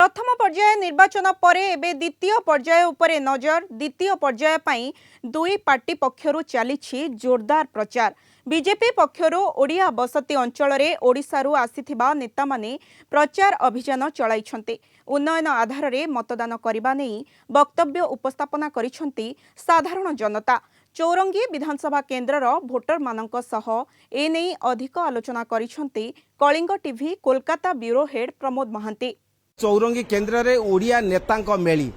प्रथम पर्याय निर्वाचन पर एबे द्वितीय पर्याय उपरे नजर। द्वितीय पर्याय पई दुई पार्टी पक्षरु चलीछि जोरदार प्रचार। बीजेपी पक्षरु ओडिया बसती अंचल रे ओडिशारु आसीथिबा नेता माने प्रचार अभियान चलाइछन्ते। उन्नयन आधार रे मतदान करिबा नै वक्तव्य उपस्थापना करिछन्ते साधारण जनता। चौरंगी विधानसभा केन्द्रर भोटर मानक सह एने अधिक आलोचना करिछन्ते Kalinga TV Kolkata bureau head Pramod Mahanty. Chowringhee केन्द्र रे ओडिया नेतांक मेली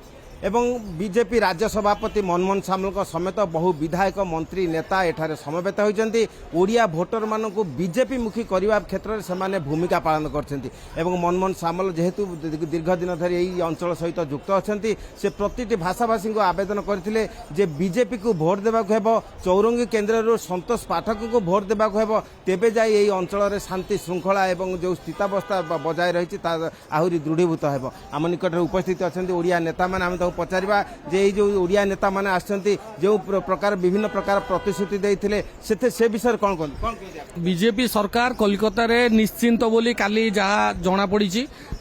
एवं बीजेपी राज्य सभापति मनमोहन सामल समेत बहु विधायक मंत्री नेता एठारे समवेत होइछन्ति। ओडिया भोटर मानकु बीजेपी मुखी करबा क्षेत्र में सेमाने भूमिका पालन करछन्ति एवं मनमोहन सामल जेहेतु दीर्घ दिन धरि एही अंचल सहित युक्त अछन्ति से प्रतिटी भाषाभाषी को आवेदन करथिले जे बीजेपी को भोट देबाक हेबो। चौरंगी केन्द्र रो संतोष पाठक को भोट देबाक हेबो, तेबे जाई एही अंचल रे शांति श्रृंखला एवं जो स्थितावस्था बजाय रहिछि ता आहुरी दृढ़ीभूत हेबो। आम निकट उपस्थित अछन्ति ओडिया नेता माने पचारिबा जे जो ओडिया नेता माने आछन्ति जो प्रकार विभिन्न प्रकार प्रतिश्रुति देइथिले से विषय कोन बीजेपी सरकार कोलकाता रे निश्चिंत बोली काली जहा जना पड़ी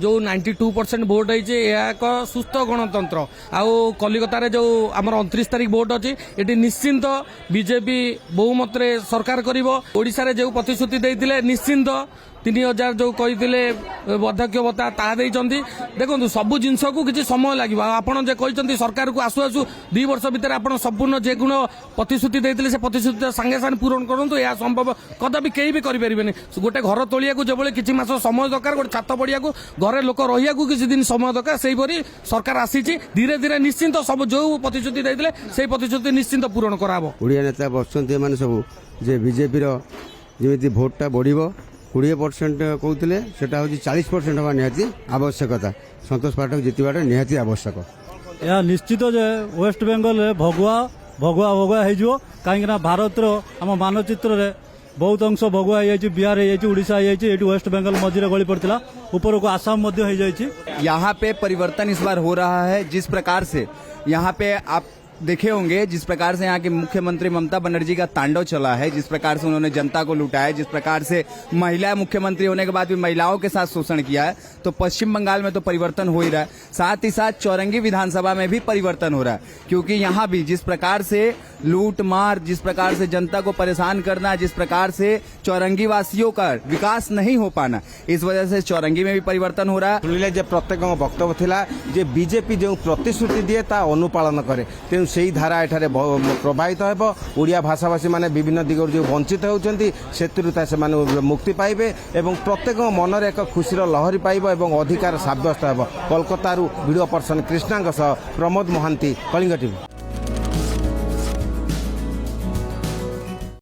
जो 92% भोट होइछे या एक सुस्थ गणतंत्र आउ कोलकाता रे जो हमर 29 तारिख भोट अछि एटी निश्चिंत बीजेपी बहुमत रे सरकार करिवो। ओडिसा रे जो प्रतिश्रुति देइथिले निश्चिंत 3000 जो कही बर्धक्य भत्ता ता देखो सबू जिनस को किसी समय लगे। आपड़ जे कहते सरकार को आसु आसु 2 वर्ष भितर आप संपूर्ण जेगुण प्रतिश्रुति देते से प्रतिश्रुति सांगे सांगे पूरण करूँ। यह संभव कदापि कहीं भी करें। गोटे घर तोलिया जो किसी मास समय दरकार, गोटे छात पड़िया घरे लोक रहा किसी दिन समय दरकार, से सरकार आसी धीरे धीरे निश्चिंत सब जो प्रतिश्रुति देते से प्रतिश्रुति निश्चिंत पूरण कराब। ओडिया नेता बसुँच सब जे बीजेपी जमी भोटा बढ़ 20% कहते से 40% हवा निहाती आवश्यकता। संतोष पाठक जितवा निहाती आवश्यक। यह निश्चित जे वेस्ट बेंगल भगुआ भगुआ भगुआ हो कहीं भारत आम मानचित्र रे बहुत अंश भगुआ हो बिहार ओडिशा हो वेस्ट बेंगल मझे गली पड़ता ऊपर को आसाम हो यहाँ पे परिवर्तन इस बार हो रहा है। जिस प्रकार से यहाँ पे आप देखे होंगे, जिस प्रकार से यहाँ के मुख्यमंत्री ममता बनर्जी का तांडव चला है, जिस प्रकार से उन्होंने जनता को लूटा है, जिस प्रकार से महिला मुख्यमंत्री होने के बाद भी महिलाओं के साथ शोषण किया है, तो पश्चिम बंगाल में तो परिवर्तन हो ही रहा है। साथ ही साथ चौरंगी विधानसभा में भी परिवर्तन हो रहा है, क्योंकि यहाँ भी जिस प्रकार से लूट मार, जिस प्रकार से जनता को परेशान करना, जिस प्रकार से चौरंगी वासियों का विकास नहीं हो पाना, इस वजह से चौरंगी में भी परिवर्तन हो रहा है। सुनिले जे प्रत्येक वक्तव्य थिला जे बीजेपी जो प्रतिश्रुति दिए ता अनुपालन करे, तेणु सेही धारा एठारे प्रभावित हेबो। ओडिया भाषाभाषी माने विभिन्न दिगोर जो वंचित होउछन्ति सेतुरुता से माने मुक्ति पाइबे एवं प्रत्येक मनरे एक खुशीर लहरी पाइबो एवं अधिकार साब्यस्त हेबो। कोलकाता वीडियो पर्सन कृष्णांग सह प्रमोद महांती, कलिंग टीवी।